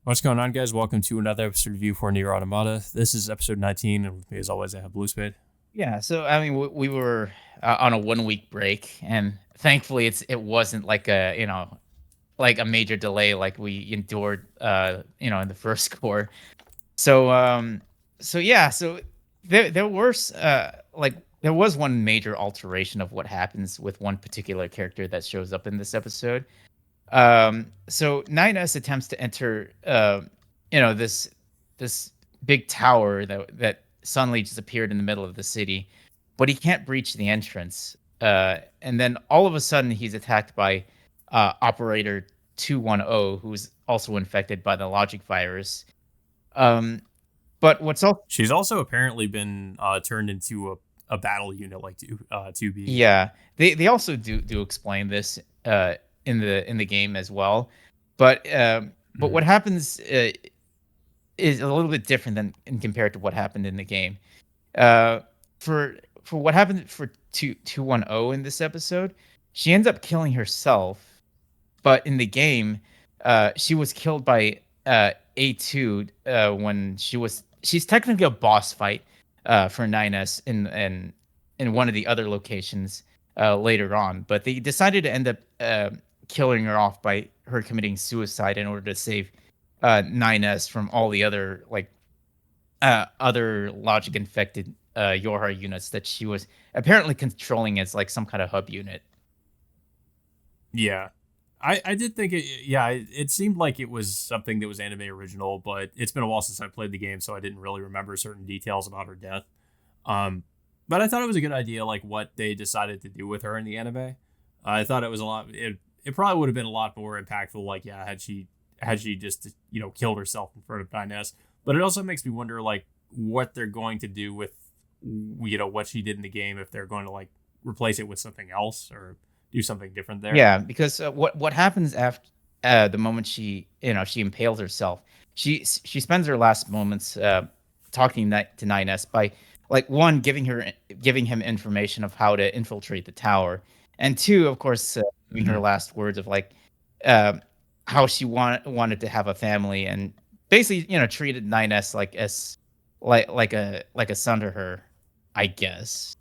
What's going on, guys? Welcome to another episode of View for Nier Automata. This is episode 19, and with me, as always, I have Blue Spade. Yeah, so I mean, we were on a 1 week break, and thankfully, it wasn't like a like a major delay like we endured in the first core. So so yeah, so there was one major alteration of what happens with one particular character that shows up in this episode. So 9S attempts to enter this big tower that suddenly just appeared in the middle of the city, but he can't breach the entrance. And then all of a sudden he's attacked by Operator 210, who's also infected by the logic virus. Um, but what's also She's also apparently been turned into a battle unit like 2B. Yeah, they also do explain this in the game as well, but but Mhm. what happens is a little bit different than in compared to what happened in the game. Uh, for what happened for 210 in this episode, she ends up killing herself, but in the game, she was killed by A2 when she's technically a boss fight for 9S in one of the other locations later on, but they decided to end up killing her off by her committing suicide in order to save 9S from all the other logic infected Yorha units that she was apparently controlling as like some kind of hub unit. Yeah. I did think it seemed like it was something that was anime original, but it's been a while since I played the game, so I didn't really remember certain details about her death. Um, but I thought it was a good idea, like what they decided to do with her in the anime. I thought it was a lot. It probably would have been a lot more impactful, like yeah, had she just killed herself in front of 9S. But it also makes me wonder, like what they're going to do with what she did in the game, if they're going to like replace it with something else or do something different there. Yeah, because what happens after the moment she impales herself, she spends her last moments talking to 9S by like one giving him information of how to infiltrate the tower, and two, of course, giving her Mm-hmm. last words of like uh, how she wanted to have a family, and basically treated 9S like a son to her, I guess.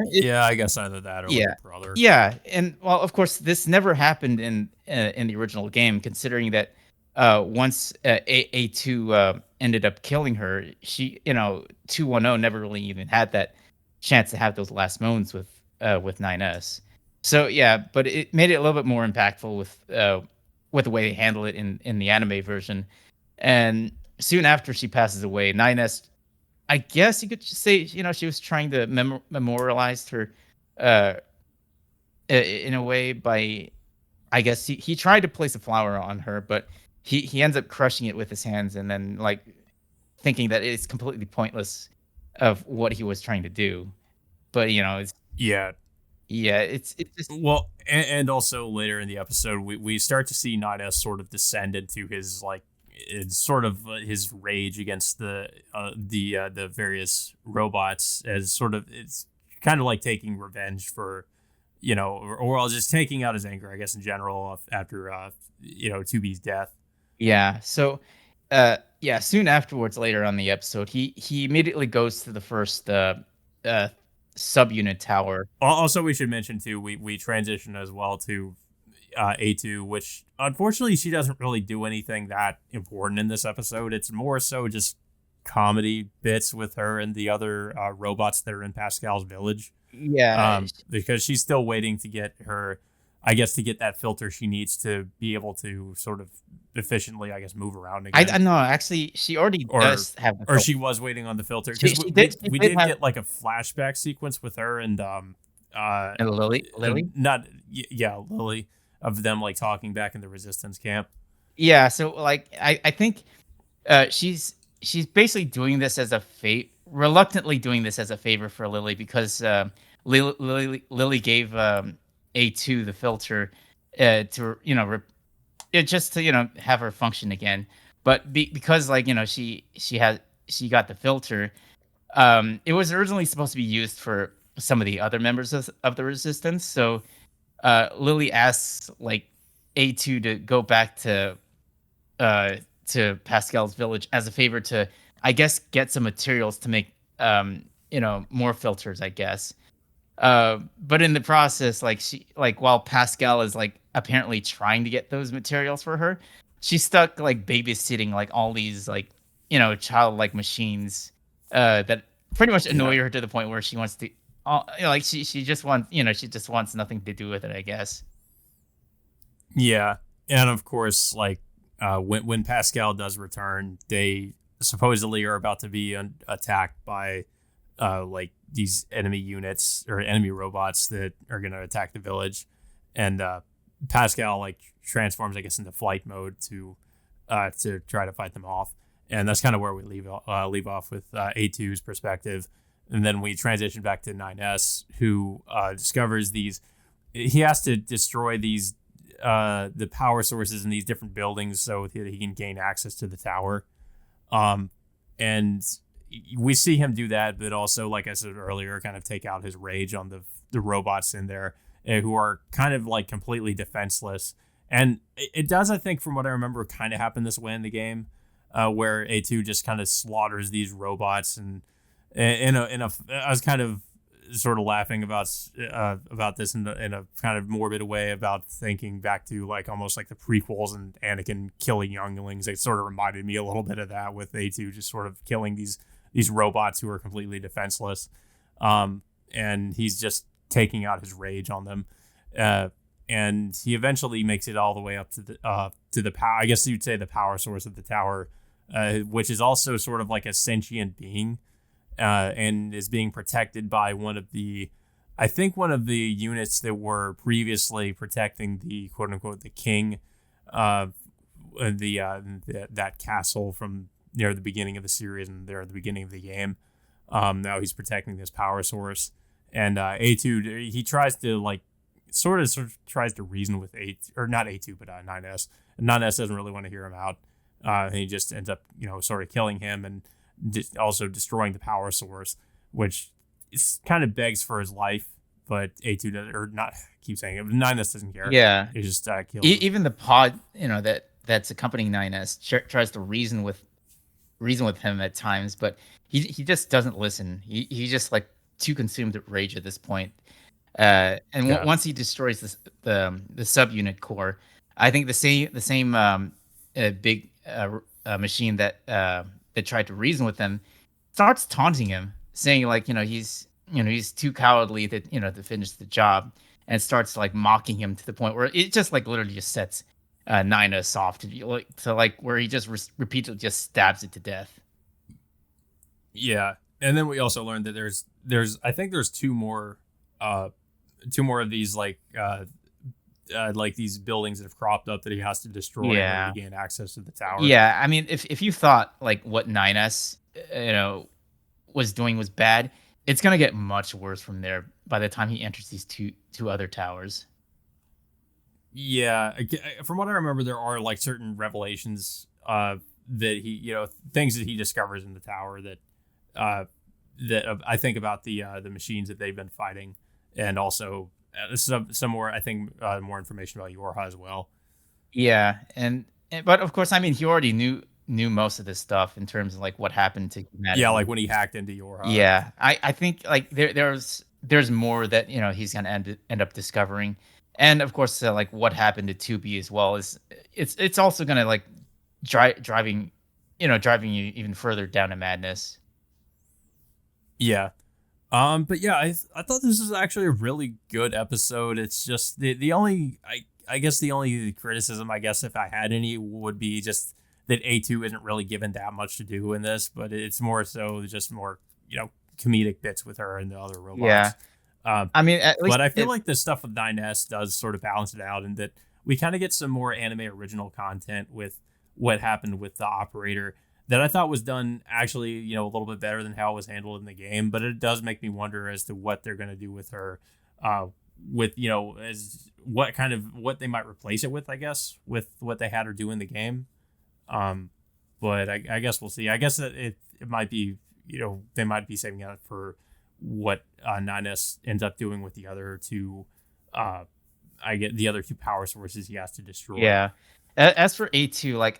Yeah, I guess either that or like Yeah. a brother. Yeah, and, well, of course, this never happened in the original game, considering that, once, A2, ended up killing her, 210 never really even had that chance to have those last moments with 9S. So, yeah, but it made it a little bit more impactful with the way they handle it in the anime version, and soon after she passes away, 9S, I guess you could just say, she was trying to memorialize her, uh in a way by I guess he tried to place a flower on her, but he ends up crushing it with his hands and then like thinking that it's completely pointless of what he was trying to do. But it's Yeah. yeah, it's just Well, and also later in the episode, we start to see Nida sort of descend into his like it's sort of his rage against the various robots as sort of it's kind of like taking revenge for or well just taking out his anger, I guess, in general after 2B's death. yeah. So yeah, soon afterwards later on the episode, he immediately goes to the first uh subunit tower. Also, we should mention too, we transition as well to A2, which unfortunately she doesn't really do anything that important in this episode. It's more so just comedy bits with her and the other robots that are in Pascal's village. Yeah, Because she's still waiting to get her, I guess, to get that filter she needs to be able to sort of efficiently, I guess, move around I again. know, actually, she already Or does have the or filter. she was waiting on the filter She because she we, did she we did did have get like a flashback sequence with her and uh and Lily? not yeah, Lily, of them like talking back in the resistance camp. Yeah, so, like, I think, she's basically doing this as a reluctantly doing this as a favor for Lily because, Lily gave, A2 the filter, to, just to, have her function again. But because, like, she got the filter, it was originally supposed to be used for some of the other members of the resistance, so, Lily asks, like, A2 to go back uh to Pascal's village as a favor to, I guess, get some materials to make more filters, I guess. But in the process, like while Pascal is like apparently trying to get those materials for her, she's stuck like babysitting like all these like childlike machines that pretty much Yeah. annoy her to the point where she wants to like she just wants she just wants nothing to do with it, I guess. Yeah, and of course, like when Pascal does return, they supposedly are about to be attacked by like these enemy units or enemy robots that are going to attack the village, and Pascal like transforms, I guess, into flight mode to try to fight them off, and that's kind of where we leave off with A2's perspective, and then we transition back to 9S, who discovers these. He has to destroy these the power sources in these different buildings so that he can gain access to the tower. Um, and we see him do that, but also, like I said earlier, kind of take out his rage on the robots in there who are kind of like completely defenseless. And it does, I think, from what I remember, kind of happen this way in the game, where A2 just kind of slaughters these robots, and I was kind of sort of laughing about this in a kind of morbid way about thinking back to like almost like the prequels and Anakin killing younglings. It sort of reminded me a little bit of that with A2 just sort of killing these robots who are completely defenseless, and he's just taking out his rage on them. And he eventually makes it all the way up to the power. I guess you'd say the power source of the tower, which is also sort of like a sentient being, and is being protected by I think one of the units that were previously protecting the quote unquote the king, that castle from near the beginning of the series and there at the beginning of the game. Now he's protecting this power source, and A2 he tries to like sort of tries to reason with not A2 but 9S. And 9S doesn't really want to hear him out. And he just ends up sort of killing him and also destroying the power source, which is kind of begs for his life. But A2 does, or not. I keep saying it. But 9S doesn't care. Yeah. He just kills him. Even the pod, that's accompanying 9S tries to reason with him at times, but he just doesn't listen. He's just like too consumed with rage at this point. Yeah. Once he destroys the subunit core, I think the same big machine that tried to reason with him starts taunting him, saying like he's too cowardly to finish the job, and starts like mocking him to the point where it just like literally just sets Nina soft to like where he just repeatedly just stabs it to death. Yeah. And then we also learned that there's I think there's two more of these like these buildings that have cropped up that he has to destroy in order Yeah. to gain access to the tower. Yeah, I mean, if you thought like what 9S, was doing was bad, it's gonna get much worse from there by the time he enters these two other towers. Yeah, from what I remember, there are like certain revelations that he, things that he discovers in the tower that I think about the machines that they've been fighting, and also some more I think more information about Yorha as well. Yeah, but of course, I mean, he already knew most of this stuff in terms of like what happened to Yeah, like humanity. when he hacked into Yorha. Yeah, I think like there's more that he's gonna end up discovering, and of course, like what happened to 2B as well is it's also gonna like driving you even further down to madness. Yeah. But yeah, I thought this was actually a really good episode. It's just the only I guess the only criticism, I guess if I had any, would be just that A2 isn't really given that much to do in this, but it's more so just more, comedic bits with her and the other Yeah, robots. Um, I mean, at least but I feel it. like the stuff with 9S does sort of balance it out, and that we kind of get some more anime original content with what happened with the operator that I thought was done actually, a little bit better than how it was handled in the game. But it does make me wonder as to what they're going to do with her, with as what they might replace it with. I guess with what they had her do in the game. Um, but I guess we'll see. I guess that it might be, they might be saving it for what 9S ends up doing with the other two. I get the other two power sources he has to destroy. Yeah. As for A2, like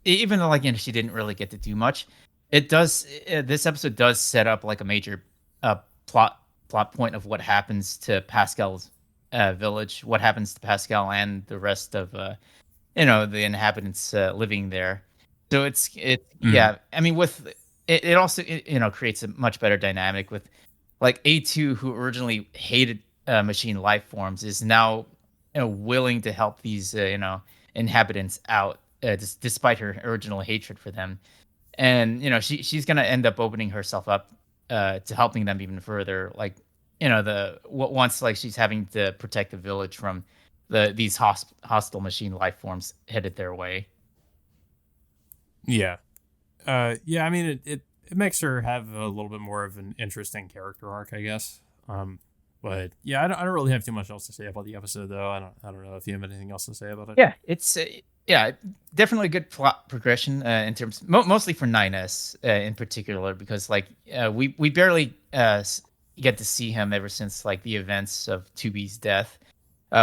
even though like she didn't really get to do much, it does. This episode does set up like a major uh, plot plot point of what happens to Pascal's village, what happens to Pascal and the rest of the inhabitants living there. So Mhm. yeah. I mean, with it also creates a much better dynamic with like A2, who originally hated machine life forms, is now willing to help these inhabitants out, despite her original hatred for them. And she's gonna end up opening herself up to helping them even further. Like once like she's having to protect the village from these hostile machine life forms headed their way. Yeah. Yeah, I mean, it makes her have a little bit more of an interesting character arc, I guess. But yeah, I don't really have too much else to say about the episode, though. I don't know if you have anything else to say about it. Yeah, it's yeah, definitely a good plot progression in terms, mostly for 9S in particular, because like we barely get to see him ever since like the events of 2B's death.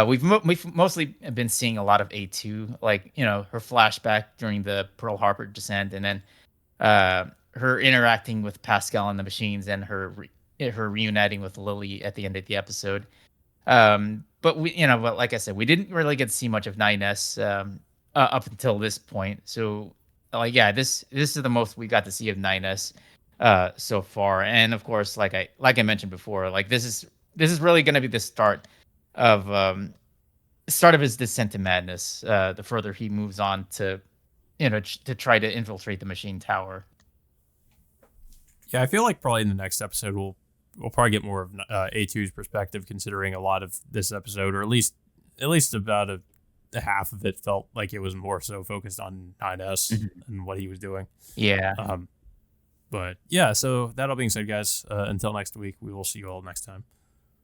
We've mostly been seeing a lot of A2, like her flashback during the Pearl Harbor descent, and then her interacting with Pascal and the machines, and her reuniting with Lily at the end of the episode. But but like I said, we didn't really get to see much of 9S up until this point. So, like, yeah, this is the most we got to see of 9S so far. And of course, like I mentioned before, like this is really going to be the of start of his descent to madness. The further he moves on to to try to infiltrate the machine tower. Yeah, I feel like probably in the next episode we'll probably get more of A2's perspective, considering a lot of this episode, or at least about a half of it felt like it was more so focused on 9S Mhm. and what he was doing. Yeah. Um, but yeah, so that all being said, guys, until next week, we will see you all next time.